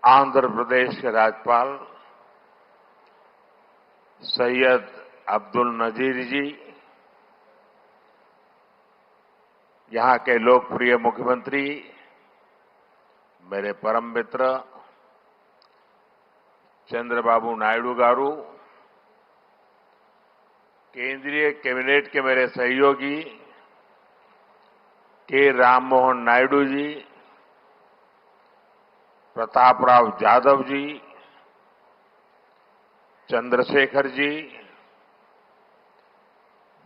आंध्र प्रदेश के राज्यपाल सैयद अब्दुल नजीर जी, यहां के लोकप्रिय मुख्यमंत्री मेरे परम मित्र चंद्रबाबू नायडू गारू, केंद्रीय कैबिनेट के मेरे सहयोगी के राममोहन नायडू जी, प्रतापराव जाधव जी, चंद्रशेखर जी,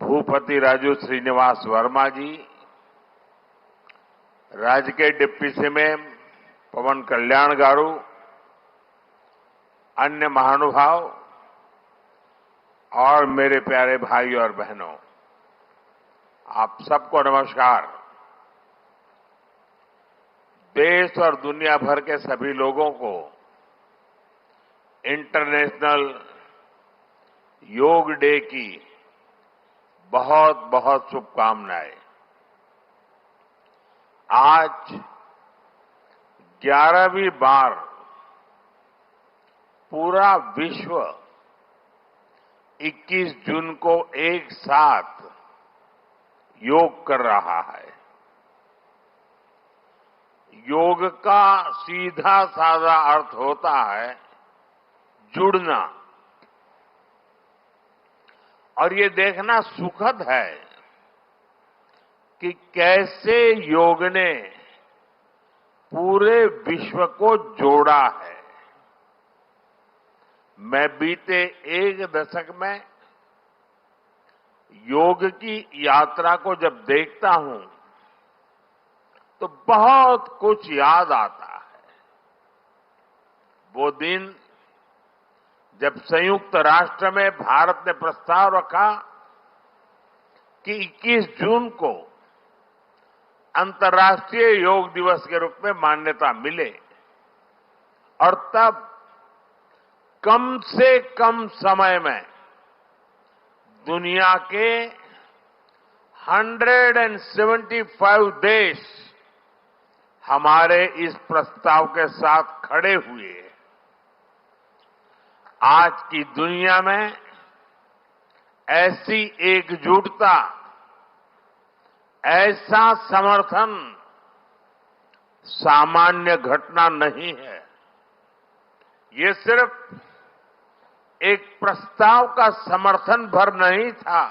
भूपति राजू श्रीनिवास वर्मा जी, राज्य के डिप्टी सीएम पवन कल्याण गारू, अन्य महानुभाव और मेरे प्यारे भाई और बहनों, आप सबको नमस्कार। देश और दुनिया भर के सभी लोगों को इंटरनेशनल योग डे की बहुत बहुत शुभकामनाएं। आज 11वीं बार पूरा विश्व 21 जून को एक साथ योग कर रहा है। योग का सीधा साधा अर्थ होता है जुड़ना, और ये देखना सुखद है कि कैसे योग ने पूरे विश्व को जोड़ा है। मैं बीते एक दशक में योग की यात्रा को जब देखता हूं तो बहुत कुछ याद आता है। वो दिन जब संयुक्त राष्ट्र में भारत ने प्रस्ताव रखा कि 21 जून को अंतर्राष्ट्रीय योग दिवस के रूप में मान्यता मिले, और तब कम से कम समय में दुनिया के 175 देश हमारे इस प्रस्ताव के साथ खड़े हुए। आज की दुनिया में ऐसी एकजुटता, ऐसा समर्थन सामान्य घटना नहीं है। ये सिर्फ एक प्रस्ताव का समर्थन भर नहीं था,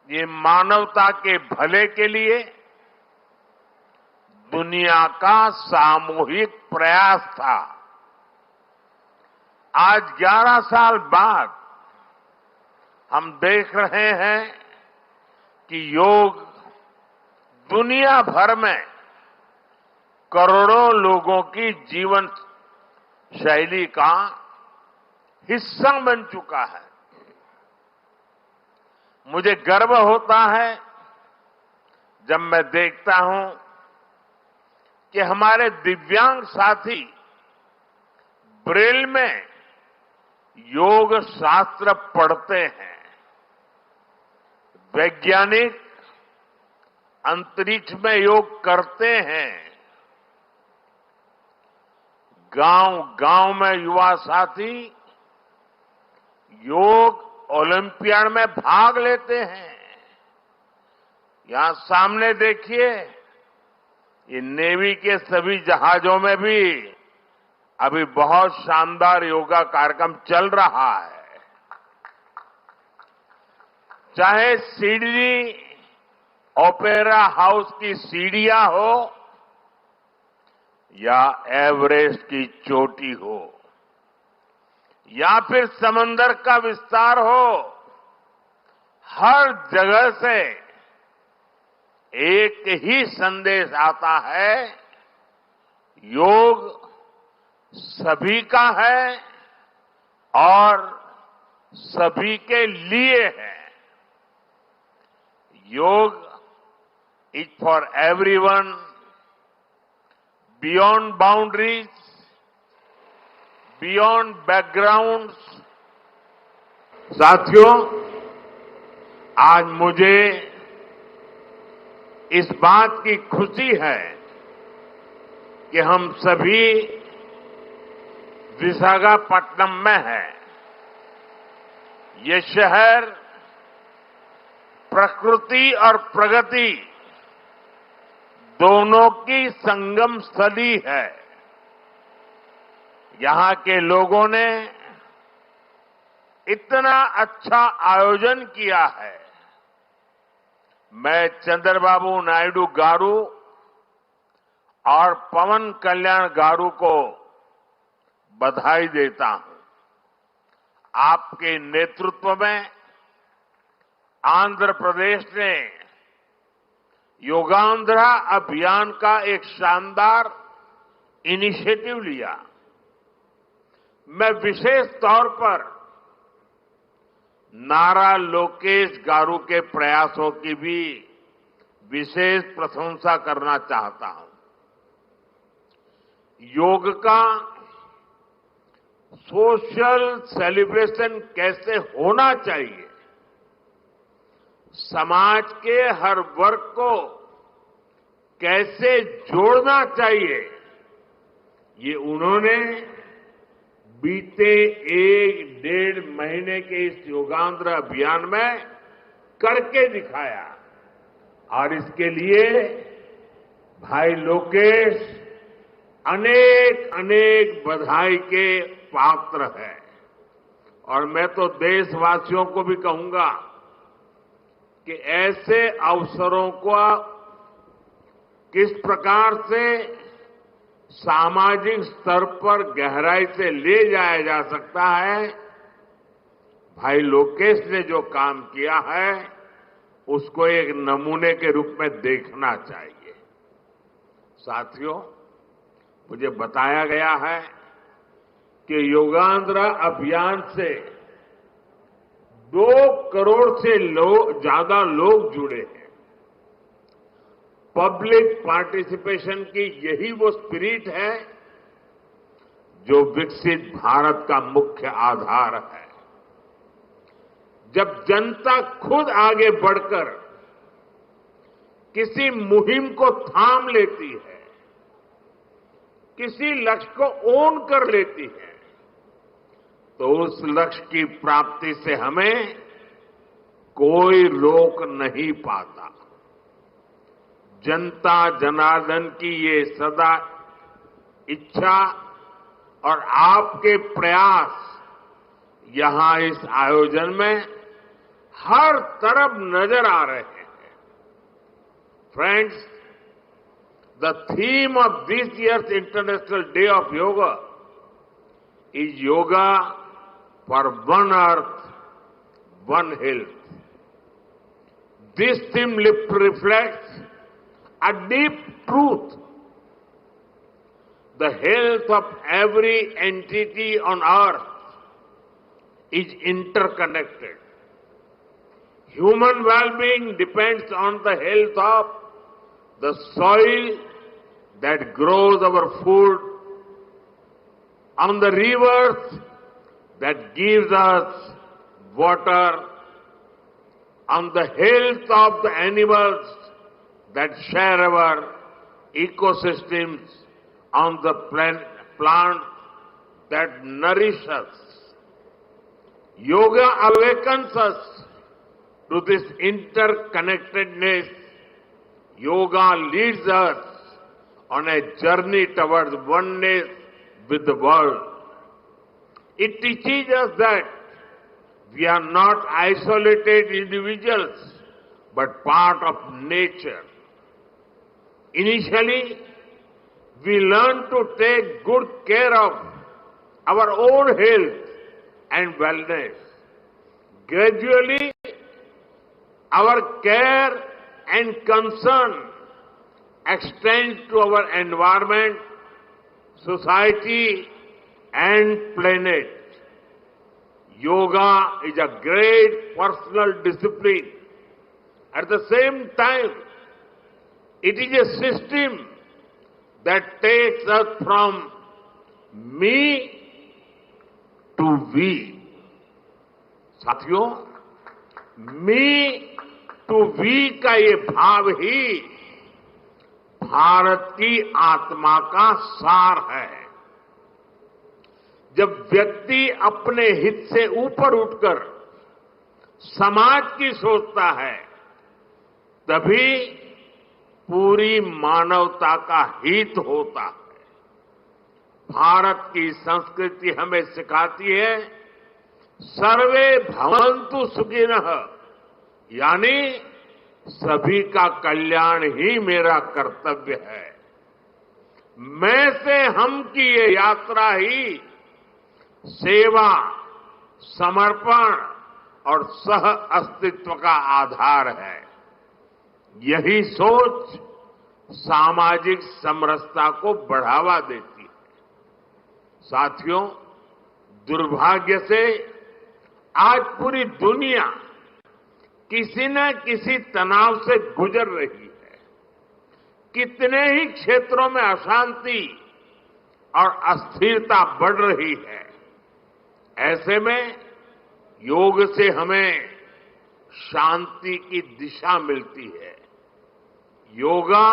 ये मानवता के भले के लिए दुनिया का सामूहिक प्रयास था। आज 11 साल बाद हम देख रहे हैं कि योग दुनिया भर में करोड़ों लोगों की जीवन शैली का हिस्सा बन चुका है। मुझे गर्व होता है जब मैं देखता हूं कि हमारे दिव्यांग साथी ब्रेल में योग शास्त्र पढ़ते हैं। वैज्ञानिक अंतरिक्ष में योग करते हैं। गांव-गांव में युवा साथी योग ओलंपियाड में भाग लेते हैं। यहां सामने देखिए, ये नेवी के सभी जहाजों में भी अभी बहुत शानदार योगा कार्यक्रम चल रहा है। चाहे सिडनी ओपेरा हाउस की सीढ़ियां हो या एवरेस्ट की चोटी हो या फिर समंदर का विस्तार हो, हर जगह से एक ही संदेश आता है, योग सभी का है और सभी के लिए है। योग is for everyone, beyond boundaries, beyond backgrounds. साथियों, आज मुझे इस बात की खुशी है कि हम सभी विशाखापट्टनम में हैं। ये शहर प्रकृति और प्रगति दोनों की संगम स्थली है। यहां के लोगों ने इतना अच्छा आयोजन किया है। मैं चंद्रबाबू नायडू गारू और पवन कल्याण गारू को बधाई देता हूं। आपके नेतृत्व में आंध्र प्रदेश ने योगांध्रा अभियान का एक शानदार इनिशिएटिव लिया। मैं विशेष तौर पर नारा लोकेश गारू के प्रयासों की भी विशेष प्रशंसा करना चाहता हूं। योग का सोशल सेलिब्रेशन कैसे होना चाहिए, समाज के हर वर्ग को कैसे जोड़ना चाहिए, ये उन्होंने बीते 1-1.5 महीने के इस योगांध्र अभियान में करके दिखाया। और इसके लिए भाई लोकेश अनेक अनेक बधाई के पात्र है। और मैं तो देशवासियों को भी कहूंगा कि ऐसे अवसरों को किस प्रकार से सामाजिक स्तर पर गहराई से ले जाया जा सकता है, भाई लोकेश ने जो काम किया है उसको एक नमूने के रूप में देखना चाहिए। साथियों, मुझे बताया गया है कि योगांध्र अभियान से 2 करोड़ से ज्यादा लोग जुड़े हैं। पब्लिक पार्टिसिपेशन की यही वो स्पिरिट है जो विकसित भारत का मुख्य आधार है। जब जनता खुद आगे बढ़कर किसी मुहिम को थाम लेती है, किसी लक्ष्य को ओन कर लेती है, तो उस लक्ष्य की प्राप्ति से हमें कोई रोक नहीं पाता। जनता जनार्दन की ये सदा इच्छा और आपके प्रयास यहां इस आयोजन में हर तरफ नजर आ रहे हैं। Friends, the theme of this year's International Day of Yoga is Yoga for One Earth, One Health. This theme reflects a deep truth. The health of every entity on earth is interconnected. Human well-being depends on the health of the soil that grows our food, on the rivers that gives us water, on the health of the animals that share our ecosystems, on the plants that nourish us. Yoga awakens us to this interconnectedness. Yoga leads us on a journey towards oneness with the world. It teaches us that we are not isolated individuals, but part of nature. Initially, we learn to take good care of our own health and wellness. Gradually, our care and concern extends to our environment, society, and planet. Yoga is a great personal discipline. At the same time, it is a system that takes us from me to we. साथियों, मी to we का ये भाव ही भारत की आत्मा का सार है। जब व्यक्ति अपने हित से ऊपर उठकर समाज की सोचता है, तभी पूरी मानवता का हित होता है। भारत की संस्कृति हमें सिखाती है, सर्वे भवन्तु सुखिनः, यानी सभी का कल्याण ही मेरा कर्तव्य है। मैं से हम की ये यात्रा ही सेवा, समर्पण और सह अस्तित्व का आधार है। यही सोच सामाजिक समरसता को बढ़ावा देती है। साथियों, दुर्भाग्य से आज पूरी दुनिया किसी न किसी तनाव से गुजर रही है। कितने ही क्षेत्रों में अशांति और अस्थिरता बढ़ रही है। ऐसे में योग से हमें शांति की दिशा मिलती है। Yoga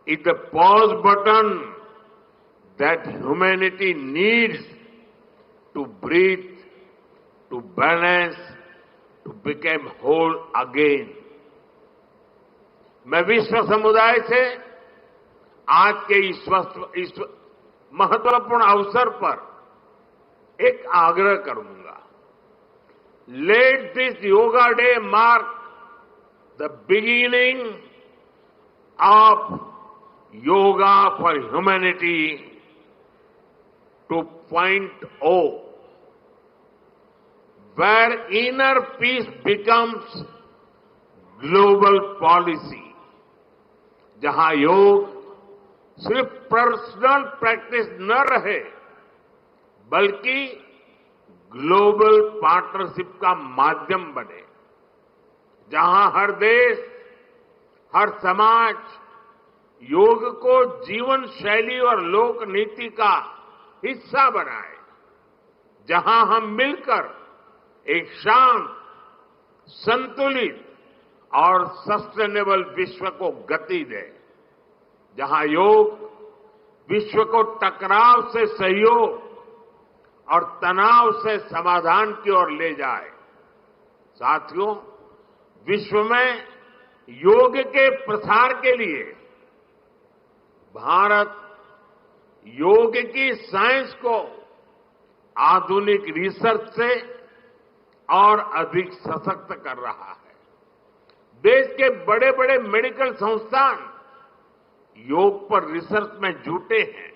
is the pause button that humanity needs to breathe, to balance, to become whole again. मैं विश्व समुदाय से आज के इस महत्वपूर्ण अवसर पर एक आग्रह करूंगा। Let this yoga day mark the beginning of yoga for humanity 2.0, where inner peace becomes global policy, जहां योग सिर्फ पर्सनल प्रैक्टिस न रहे, बल्कि ग्लोबल पार्टनरशिप का माध्यम बने। जहां हर देश, हर समाज योग को जीवन शैली और लोक नीति का हिस्सा बनाए। जहां हम मिलकर एक शांत, संतुलित और सस्टेनेबल विश्व को गति दें। जहां योग विश्व को टकराव से सहयोग और तनाव से समाधान की ओर ले जाए। साथियों, विश्व में योग के प्रसार के लिए भारत योग की साइंस को आधुनिक रिसर्च से और अधिक सशक्त कर रहा है। देश के बड़े बड़े मेडिकल संस्थान योग पर रिसर्च में जुटे हैं।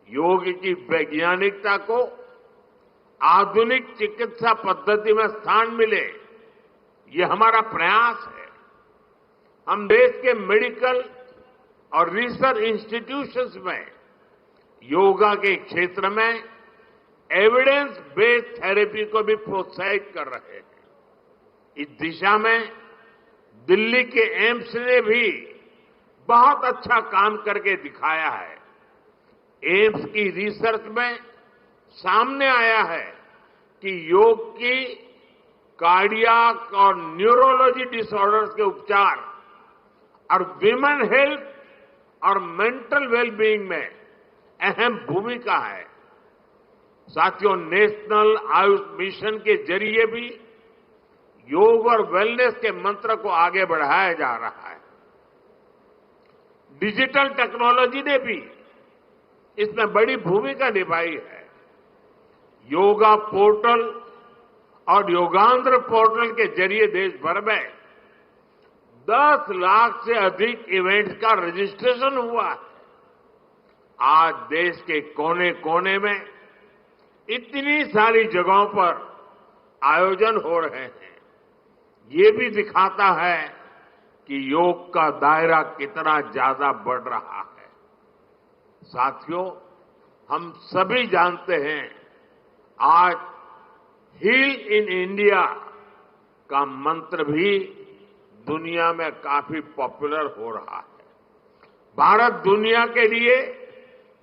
योग की वैज्ञानिकता को आधुनिक चिकित्सा पद्धति में स्थान मिले, ये हमारा प्रयास है। हम देश के मेडिकल और रिसर्च इंस्टीट्यूशंस में योगा के क्षेत्र में एविडेंस बेस्ड थेरेपी को भी प्रोत्साहित कर रहे हैं। इस दिशा में दिल्ली के एम्स ने भी बहुत अच्छा काम करके दिखाया है। एम्स की रिसर्च में सामने आया है कि योग की कार्डियक और न्यूरोलॉजी डिसऑर्डर्स के उपचार और विमेन हेल्थ और मेंटल वेलबीइंग में अहम भूमिका है। साथियों, नेशनल आयुष मिशन के जरिए भी योग और वेलनेस के मंत्र को आगे बढ़ाया जा रहा है। डिजिटल टेक्नोलॉजी ने भी इसमें बड़ी भूमिका निभाई है। योगा पोर्टल और योगांध्र पोर्टल के जरिए देश भर में 10 लाख से अधिक इवेंट्स का रजिस्ट्रेशन हुआ है। आज देश के कोने कोने में इतनी सारी जगहों पर आयोजन हो रहे हैं। ये भी दिखाता है कि योग का दायरा कितना ज्यादा बढ़ रहा है। साथियों, हम सभी जानते हैं आज हील इन इंडिया का मंत्र भी दुनिया में काफी पॉपुलर हो रहा है। भारत दुनिया के लिए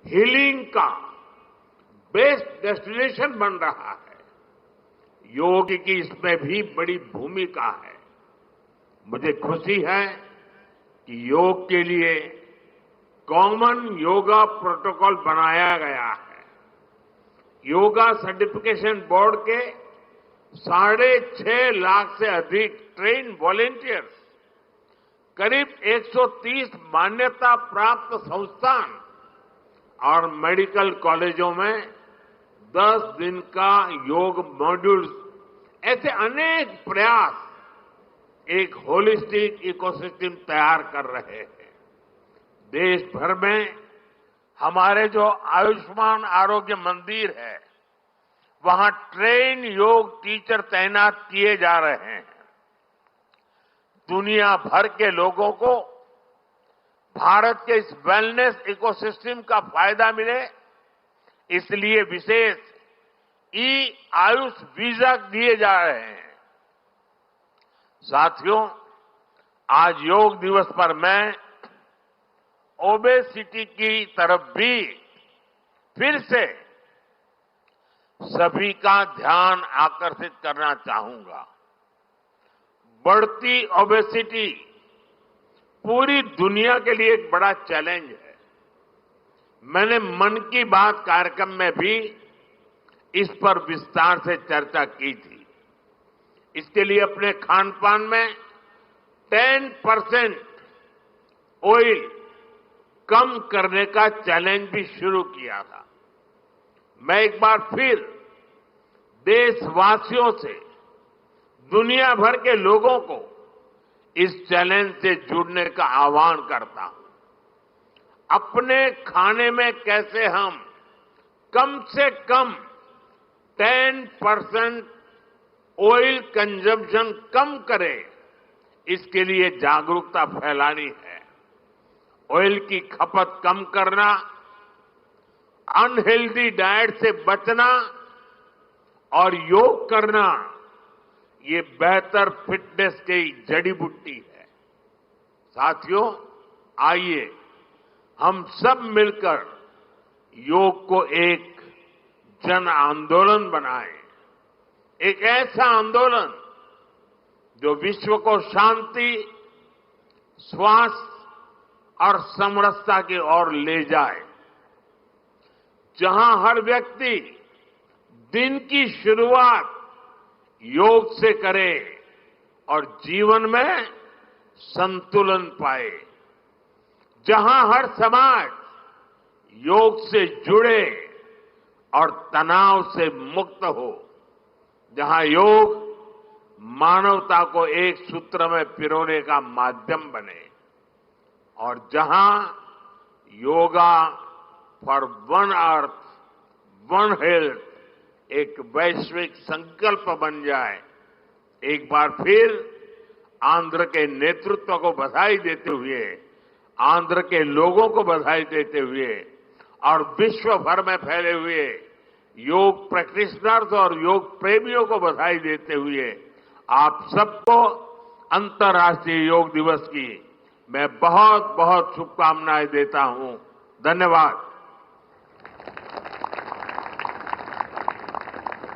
हीलिंग का बेस्ट डेस्टिनेशन बन रहा है। योग की इसमें भी बड़ी भूमिका है। मुझे खुशी है कि योग के लिए कॉमन योगा प्रोटोकॉल बनाया गया है। योगा सर्टिफिकेशन बोर्ड के 6.5 लाख से अधिक ट्रेन वॉलेंटियर्स, करीब 130 मान्यता प्राप्त संस्थान और मेडिकल कॉलेजों में 10 दिन का योग मॉड्यूल्स, ऐसे अनेक प्रयास एक होलिस्टिक इकोसिस्टम तैयार कर रहे हैं। देश भर में हमारे जो आयुष्मान आरोग्य मंदिर है, वहां ट्रेन योग टीचर तैनात किए जा रहे हैं। दुनिया भर के लोगों को भारत के इस वेलनेस इकोसिस्टम का फायदा मिले, इसलिए विशेष ई आयुष वीजा दिए जा रहे हैं। साथियों, आज योग दिवस पर मैं ओबेसिटी की तरफ भी फिर से सभी का ध्यान आकर्षित करना चाहूंगा। बढ़ती ओबेसिटी पूरी दुनिया के लिए एक बड़ा चैलेंज है। मैंने मन की बात कार्यक्रम में भी इस पर विस्तार से चर्चा की थी। इसके लिए अपने खान पान में 10% ऑयल कम करने का चैलेंज भी शुरू किया था। मैं एक बार फिर देशवासियों से, दुनिया भर के लोगों को इस चैलेंज से जुड़ने का आह्वान करता हूं। अपने खाने में कैसे हम कम से कम 10% ऑयल कंजम्पशन कम करें, इसके लिए जागरूकता फैलानी है। ऑयल की खपत कम करना, अनहेल्दी डाइट से बचना और योग करना, ये बेहतर फिटनेस की जड़ी बूटी है। साथियों, आइए हम सब मिलकर योग को एक जन आंदोलन बनाएं, एक ऐसा आंदोलन जो विश्व को शांति, स्वास्थ्य और समरसता की ओर ले जाए, जहां हर व्यक्ति दिन की शुरुआत योग से करे और जीवन में संतुलन पाए, जहां हर समाज योग से जुड़े और तनाव से मुक्त हो, जहां योग मानवता को एक सूत्र में पिरोने का माध्यम बने, और जहां yoga for one earth one health एक वैश्विक संकल्प बन जाए। एक बार फिर आंध्र के नेतृत्व को बधाई देते हुए, आंध्र के लोगों को बधाई देते हुए और विश्व भर में फैले हुए योग प्रैक्टिशनर्स और योग प्रेमियों को बधाई देते हुए आप सबको अंतर्राष्ट्रीय योग दिवस की मैं बहुत बहुत शुभकामनाएं देता हूं। धन्यवाद।